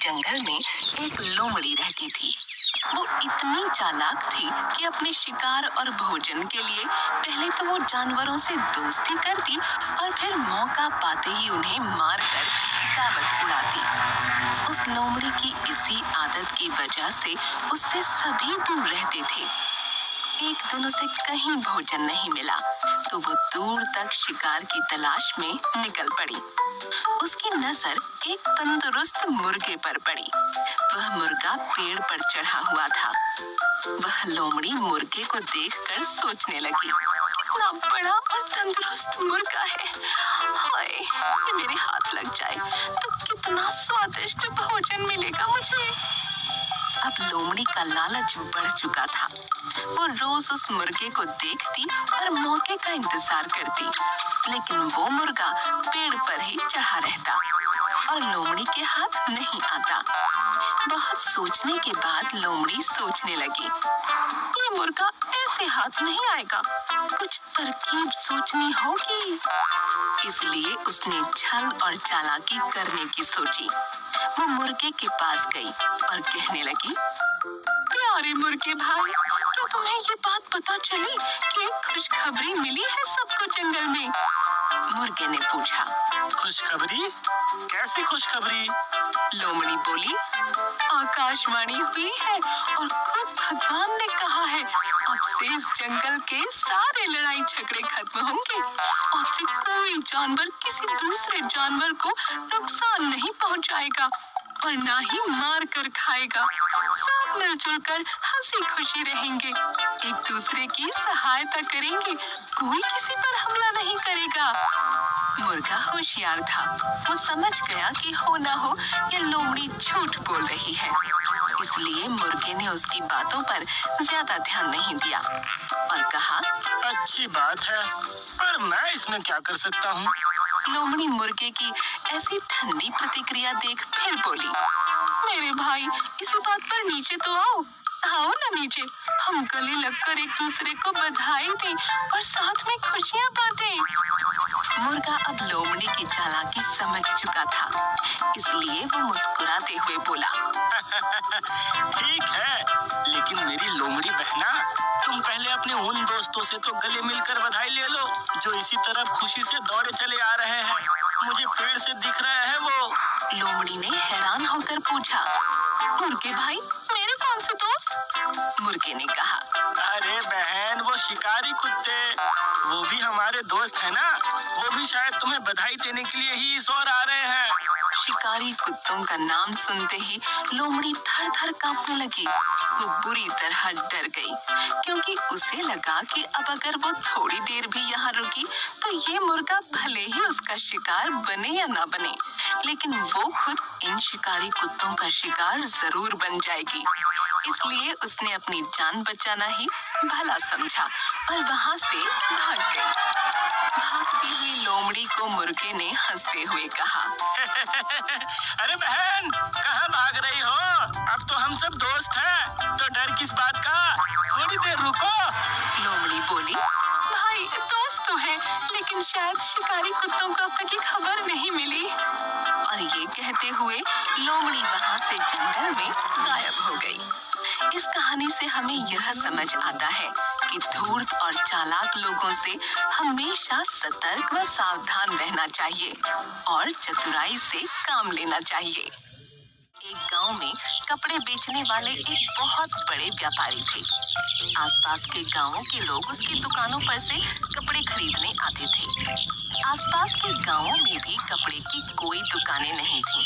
जंगल में एक लोमड़ी रहती थी। वो इतनी चालाक थी कि अपने शिकार और भोजन के लिए पहले तो वो जानवरों से दोस्ती करती और फिर मौका पाते ही उन्हें मारकर दावत उड़ाती। उस लोमड़ी की इसी आदत की वजह से उससे सभी दूर रहते थे। एक दिन उसे कहीं भोजन नहीं मिला तो वो दूर तक शिकार की तलाश में निकल पड़ी। उसकी नजर एक तंदुरुस्त मुर्गे पर पड़ी। वह मुर्गा पेड़ पर चढ़ा हुआ था। वह लोमड़ी मुर्गे को देखकर सोचने लगी, कितना बड़ा और तंदुरुस्त मुर्गा है। हाय, ये मेरे हाथ लग जाए तो कितना स्वादिष्ट भोजन मिलेगा मुझे। अब लोमड़ी का लालच बढ़ चुका था। वो रोज उस मुर्गे को देखती और मौके का इंतजार करती, लेकिन वो मुर्गा पेड़ पर ही चढ़ा रहता और लोमड़ी के हाथ नहीं आता। बहुत सोचने के बाद लोमड़ी सोचने लगी, ये मुर्गा ऐसे हाथ नहीं आएगा, कुछ तरकीब सोचनी होगी। इसलिए उसने छल और चालाकी करने की सोची। वो मुर्गे के पास गई और कहने लगी, प्यारे मुर्गे भाई, क्या तुम्हें ये बात पता चली कि एक खुशखबरी मिली है सबको जंगल में? मुर्गे ने पूछा। खुशखबरी? कैसी खुशखबरी? लोमड़ी बोली, आकाशवाणी हुई है और खुद भगवान ने कहा है, अब से इस जंगल के सारे लड़ाई झगड़े खत्म होंगे। अब से कोई जानवर किसी दूसरे जानवर को नुकसान नहीं पहुंचाएगा और ना ही मार कर खाएगा। सब मिलजुल कर हंसी खुशी रहेंगे, एक दूसरे की सहायता करेंगे, कोई किसी पर हमला नहीं करेगा। मुर्गा होशियार था। वो समझ गया कि हो ना हो ये लोमड़ी झूठ बोल रही है, इसलिए मुर्गे ने उसकी बातों पर ज्यादा ध्यान नहीं दिया और कहा, अच्छी बात है, पर मैं इसमें क्या कर सकता हूँ? लोमड़ी मुर्गे की ऐसी ठंडी प्रतिक्रिया देख फिर बोली, मेरे भाई, इसी बात पर नीचे तो आओ ना नीचे, हम गले लगकर एक दूसरे को बधाई दें और साथ में खुशियां बांटें। मुर्गा अब लोमड़ी की चालाकी समझ चुका था, इसलिए वो मुस्कुराते हुए बोला, ठीक है, लेकिन मेरी लोमड़ी बहना, तुम पहले अपने उन दोस्तों से तो गले मिलकर बधाई ले लो जो इसी तरफ खुशी से दौड़े चले आ रहे हैं। मुझे पेड़ से दिख रहे हैं वो। लोमड़ी ने हैरान होकर पूछा, मुर्गे भाई, मेरे कौन से दोस्त? मुर्गे ने कहा, अरे बहन, वो शिकारी कुत्ते, वो भी हमारे दोस्त है ना, वो भी शायद तुम्हें बधाई देने के लिए ही इस ओर आ रहे हैं। शिकारी कुत्तों का नाम सुनते ही लोमड़ी थर थर कांपने लगी। वो बुरी तरह डर गई, क्योंकि उसे लगा कि अब अगर वो थोड़ी देर भी यहाँ रुकी तो ये मुर्गा भले ही उसका शिकार बने या ना बने, लेकिन वो खुद इन शिकारी कुत्तों का शिकार जरूर बन जाएगी। इसलिए उसने अपनी जान बचाना ही भला समझा और वहाँ से भाग गई। भागती हुई लोमड़ी को मुर्गे ने हंसते हुए कहा, अरे बहन, कहाँ भाग रही हो? अब तो हम सब दोस्त हैं, तो डर किस बात का? थोड़ी देर रुको। लोमड़ी बोली, भाई दोस्त तो है, लेकिन शायद शिकारी कुत्तों को अब तक ये खबर नहीं मिली। और ये कहते हुए लोमड़ी वहाँ से जंगल में गायब हो गई। इस कहानी से हमें यह समझ आता है कि धूर्त और चालाक लोगों से हमेशा सतर्क व सावधान रहना चाहिए और चतुराई से काम लेना चाहिए। एक गांव में कपड़े बेचने वाले एक बहुत बड़े व्यापारी थे। आसपास के गांवों के लोग उसकी दुकानों पर से कपड़े खरीदने आते थे। आसपास के गांवों में भी कपड़े की कोई दुकानें नहीं थीं,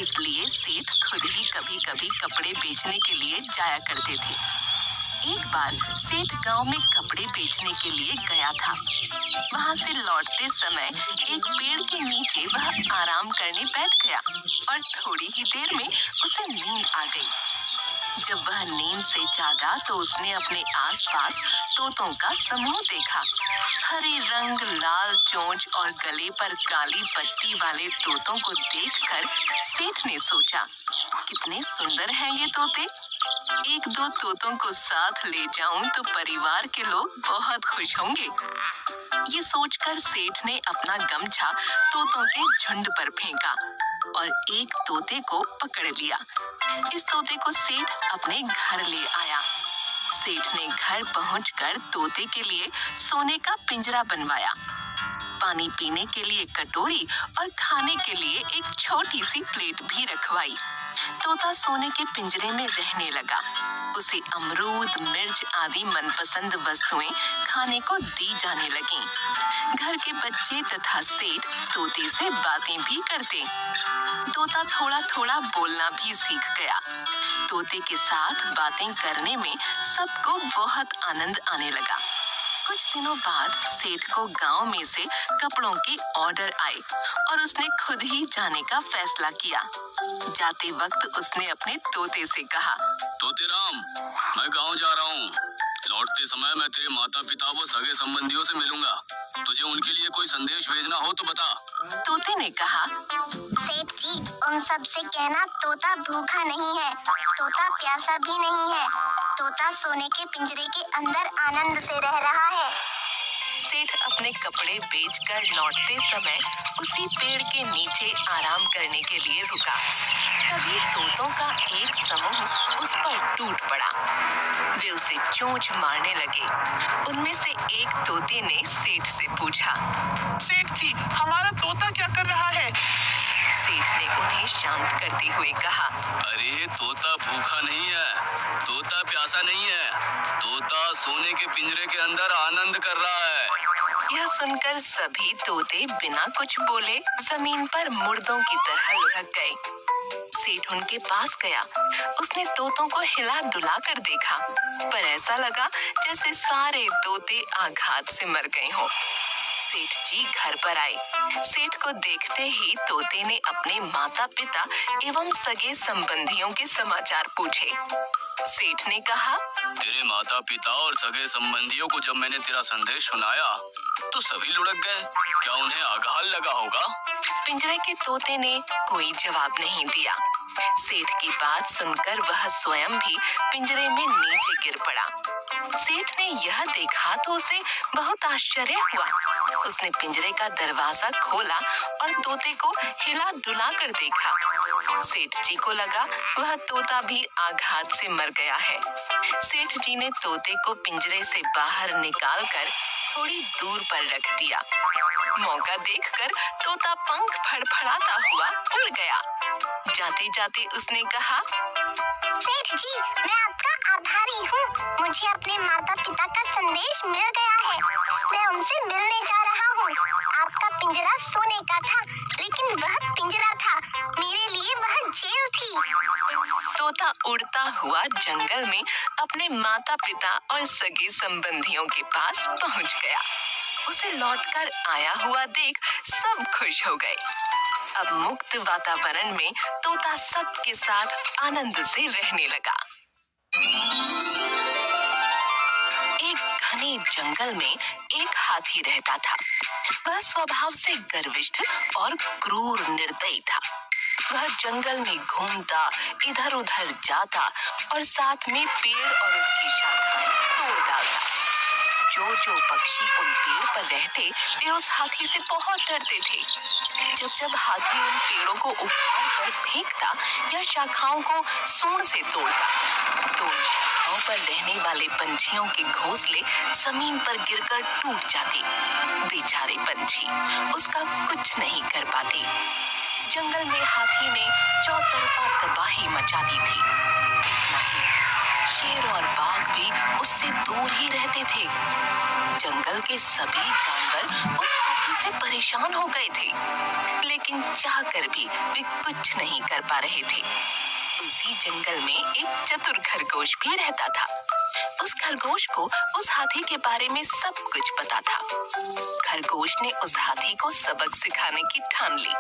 इसलिए सेठ खुद ही कभी-कभी कपड़े बेचने के लिए जाया करते थे। एक बार सेठ गांव में कपड़े बेचने के लिए गया था। वहां से लौटते समय एक पेड़ के नीचे वह आराम करने बैठ गया और थोड़ी ही देर में उसे नींद आ गई। जब वह नींद से जागा तो उसने अपने आसपास तोतों का समूह देखा। हरे रंग, लाल चोंच और गले पर काली पट्टी वाले तोतों को देखकर सेठ ने सोचा, कितने सुंदर हैं ये तोते। एक दो तोतों को साथ ले जाऊं तो परिवार के लोग बहुत खुश होंगे। ये सोचकर सेठ ने अपना गमछा तोतों के झुंड पर फेंका और एक तोते को पकड़ लिया। इस तोते को सेठ अपने घर ले आया। सेठ ने घर पहुंचकर तोते के लिए सोने का पिंजरा बनवाया, पानी पीने के लिए कटोरी और खाने के लिए एक छोटी सी प्लेट भी रखवाई। तोता सोने के पिंजरे में रहने लगा। उसे अमरूद, मिर्च आदि मनपसंद वस्तुएं खाने को दी जाने लगीं। घर के बच्चे तथा सेठ तोते से बातें भी करते। तोता थोड़ा थोड़ा बोलना भी सीख गया। तोते के साथ बातें करने में सबको बहुत आनंद आने लगा। कुछ दिनों बाद सेठ को गांव में से कपड़ों के ऑर्डर आए और उसने खुद ही जाने का फैसला किया। जाते वक्त उसने अपने तोते से कहा, तोते राम, मैं गांव जा रहा हूँ। लौटते समय मैं तेरे माता पिता व सगे संबंधियों से मिलूंगा। तुझे उनके लिए कोई संदेश भेजना हो तो बता। तोते ने कहा, सेठ जी, उन सब से कहना तोता भूखा नहीं है, तोता प्यासा भी नहीं है, तोता सोने के पिंजरे के अंदर आनंद से रह रहा है। सेठ अपने कपड़े बेचकर लौटते समय उसी पेड़ के नीचे आराम करने के लिए रुका। तभी तोतों का एक समूह उस पर टूट पड़ा। वे उसे चोंच मारने लगे। उनमें से एक तोते ने सेठ से पूछा, सेठ जी, हमारा तोता क्या कर रहा है? सेठ ने उन्हें शांत करते हुए कहा, अरे तोता भूखा नहीं है, तोता प्यासा नहीं है, तोता सोने के पिंजरे के अंदर आनंद कर रहा है। यह सुनकर सभी तोते बिना कुछ बोले जमीन पर मुर्दों की तरह लुढ़क गए। सेठ उनके पास गया। उसने तोतों को हिला डुला कर देखा, पर ऐसा लगा जैसे सारे तोते आघात से मर गए हों। सेठ जी घर पर आए। सेठ को देखते ही तोते ने अपने माता पिता एवं सगे संबंधियों के समाचार पूछे। सेठ ने कहा, तेरे माता पिता और सगे संबंधियों को जब मैंने तेरा संदेश सुनाया तो सभी लुढ़क गए। क्या उन्हें आघात लगा होगा? पिंजरे के तोते ने कोई जवाब नहीं दिया। सेठ की बात सुनकर वह स्वयं भी पिंजरे में नीचे गिर पड़ा। सेठ ने यह देखा तो उसे बहुत आश्चर्य हुआ। उसने पिंजरे का दरवाजा खोला और तोते को हिला डुला कर देखा। सेठ जी को लगा वह तोता भी आघात से मर गया है। सेठ जी ने तोते को पिंजरे से बाहर निकालकर थोड़ी दूर पर रख दिया। मौका देखकर तोता पंख फड़फड़ाता हुआ उड़ गया। जाते जाते उसने कहा, सेठ जी, मैं आपका आभारी हूँ। मुझे अपने माता पिता का संदेश मिल गया है। मैं उनसे मिलने जा रहा हूँ। आपका पिंजरा सोने का था, लेकिन वह पिंजरा था, मेरे लिए वह जेल थी। तोता उड़ता हुआ जंगल में अपने माता पिता और सगे संबंधियों के पास पहुंच गया। उसे लौटकर आया हुआ देख सब खुश हो गए। अब मुक्त वातावरण में तोता सबके साथ आनंद से रहने लगा। एक घने जंगल में एक हाथी रहता था। वह स्वभाव से गर्विष्ठ और क्रूर निर्दयी था। वह जंगल में घूमता, इधर उधर जाता और साथ में पेड़ और उसकी शाखाएं तोड़ डालता। जो पक्षी उन पेड़ पर रहते वे उस हाथी से बहुत डरते थे। जब हाथी उन पेड़ों को उखाड़ कर फेंकता या शाखाओं को सूंड से तोड़ता तो उन शाखाओं पर रहने वाले पंछियों के घोंसले जमीन पर गिरकर टूट जाते। बेचारे पंछी उसका कुछ नहीं कर पाते। जंगल में हाथी ने चौतरफा तबाही मचा दी थी। इतना ही, शेर और बाघ भी उससे दूर ही रहते थे। जंगल के सभी जानवर उस हाथी से परेशान हो गए थे, लेकिन चाहकर भी वे कुछ नहीं कर पा रहे थे। उसी जंगल में एक चतुर खरगोश भी रहता था। उस खरगोश को उस हाथी के बारे में सब कुछ पता था। खरगोश ने उस हाथी को सबक सिखाने की ठान ली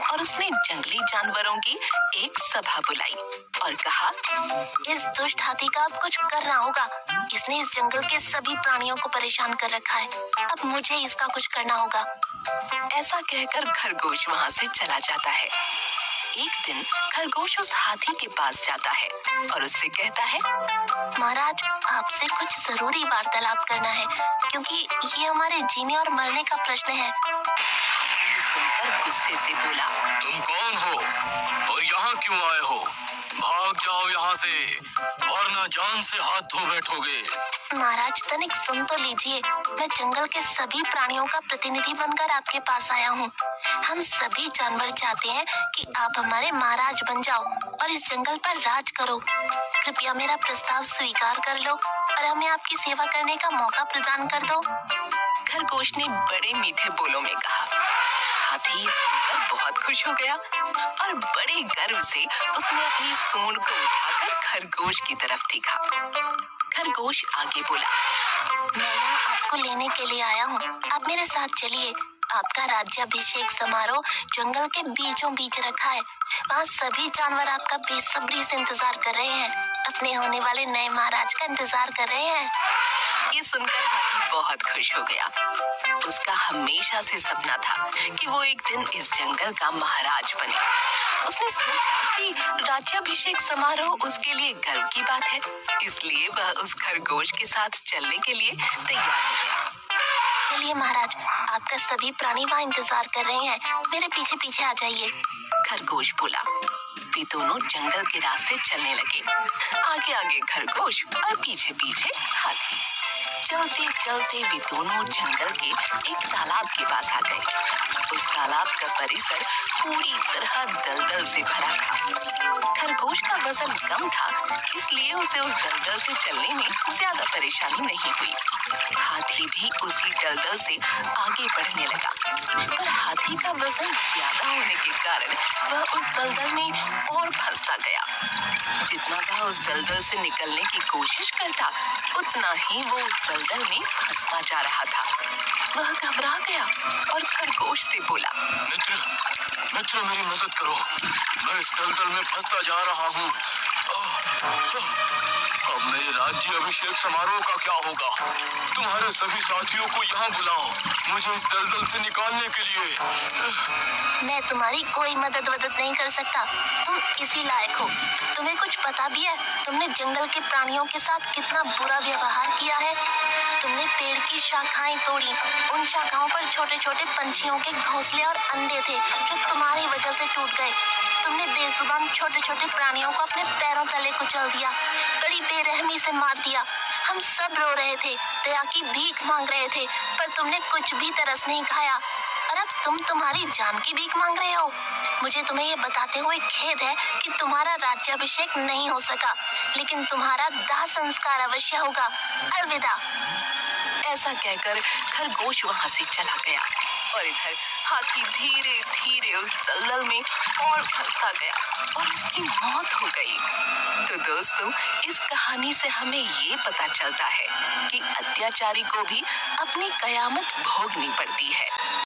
और उसने जंगली जानवरों की एक सभा बुलाई और कहा, इस दुष्ट हाथी का अब कुछ करना होगा। इसने इस जंगल के सभी प्राणियों को परेशान कर रखा है। अब मुझे इसका कुछ करना होगा। ऐसा कहकर खरगोश वहाँ से चला जाता है। एक दिन खरगोश उस हाथी के पास जाता है और उससे कहता है, महाराज, आपसे कुछ जरूरी वार्तालाप करना है, क्योंकि ये हमारे जीने और मरने का प्रश्न है। सुनकर और गुस्से से बोला, तुम कौन हो और यहाँ क्यों आए हो? भाग जाओ यहाँ से, वरना जान से हाथ धो बैठोगे। महाराज तनिक सुन तो लीजिए, मैं जंगल के सभी प्राणियों का प्रतिनिधि बनकर आपके पास आया हूँ। हम सभी जानवर चाहते हैं कि आप हमारे महाराज बन जाओ और इस जंगल पर राज करो। कृपया मेरा प्रस्ताव स्वीकार कर लो और हमें आपकी सेवा करने का मौका प्रदान कर दो। खरगोश ने बड़े मीठे बोलों में कहा। हाथी ये सुनकर बहुत खुश हो गया और बड़े गर्व से उसने अपनी सूंड को उठाकर खरगोश की तरफ देखा। खरगोश आगे बोला, मैं यहाँ आपको लेने के लिए आया हूँ, आप मेरे साथ चलिए। आपका राज्याभिषेक समारोह जंगल के बीचों बीच रखा है। वहाँ सभी जानवर आपका बेसब्री से इंतजार कर रहे हैं, अपने होने वाले नए महाराज का इंतजार कर रहे हैं। ये सुनकर हाथी बहुत खुश हो गया। उसका हमेशा से सपना था कि वो एक दिन इस जंगल का महाराज बने। उसने सोचा कि राज्याभिषेक समारोह उसके लिए गर्व की बात है, इसलिए वह उस खरगोश के साथ चलने के लिए तैयार हो गया। चलिए महाराज, आपका सभी प्राणी वहाँ इंतजार कर रहे हैं, मेरे पीछे पीछे आ जाइए। खरगोश बोला। वे दोनों जंगल के रास्ते चलने लगे, आगे आगे खरगोश और पीछे पीछे हाथी। चलते चलते वे दोनों जंगल के एक तालाब के पास आ गए। उस तालाब का परिसर पूरी तरह दलदल से भरा था। खरगोश का वजन कम था, इसलिए उसे उस दलदल से चलने में ज्यादा परेशानी नहीं हुई। हाथी भी उसी दलदल से आगे बढ़ने लगा, पर हाथी का वजन ज्यादा होने के कारण वह उस दलदल में और फंसता गया। जितना वह उस दलदल से निकलने की कोशिश करता, उतना ही वो उस दलदल में फंसता जा रहा था। वह घबरा गया और खरगोश से बोला, मित्र मेरी मदद करो, मैं इस दलदल में फंसता जा रहा हूँ। अब मेरे राज्य अभिषेक समारोह का क्या होगा? तुम्हारे सभी साथियों को यहाँ बुलाओ, मुझे इस दलदल से निकालने के लिए। मैं तुम्हारी कोई मदद नहीं कर सकता, तुम इसी लायक हो। तुम्हें कुछ पता भी है तुमने जंगल के प्राणियों के साथ कितना बुरा व्यवहार किया है? तुमने पेड़ की शाखाएं तोड़ी, उन शाखाओं पर छोटे छोटे पंछियों के घोंसले और अंडे थे जो तुम्हारी वजह से टूट गए। तुमने बेजुबान छोटे छोटे प्राणियों को अपने पैरों तले कुचल दिया, बड़ी बेरहमी से मार दिया। हम सब रो रहे थे, दया की भीख मांग रहे थे, पर तुमने कुछ भी तरस नहीं खाया और अब तुम तुम्हारी जान की भीख मांग रहे हो। मुझे तुम्हें ये बताते हुए खेद है कि तुम्हारा राज्याभिषेक नहीं हो सका, लेकिन तुम्हारा दाह संस्कार अवश्य होगा। अलविदा। ऐसा कहकर खरगोश वहां से चला गया और इधर हाथी धीरे धीरे उस दलदल में और फंसता गया और उसकी मौत हो गई। तो दोस्तों, इस कहानी से हमें ये पता चलता है कि अत्याचारी को भी अपनी कयामत भोगनी पड़ती है।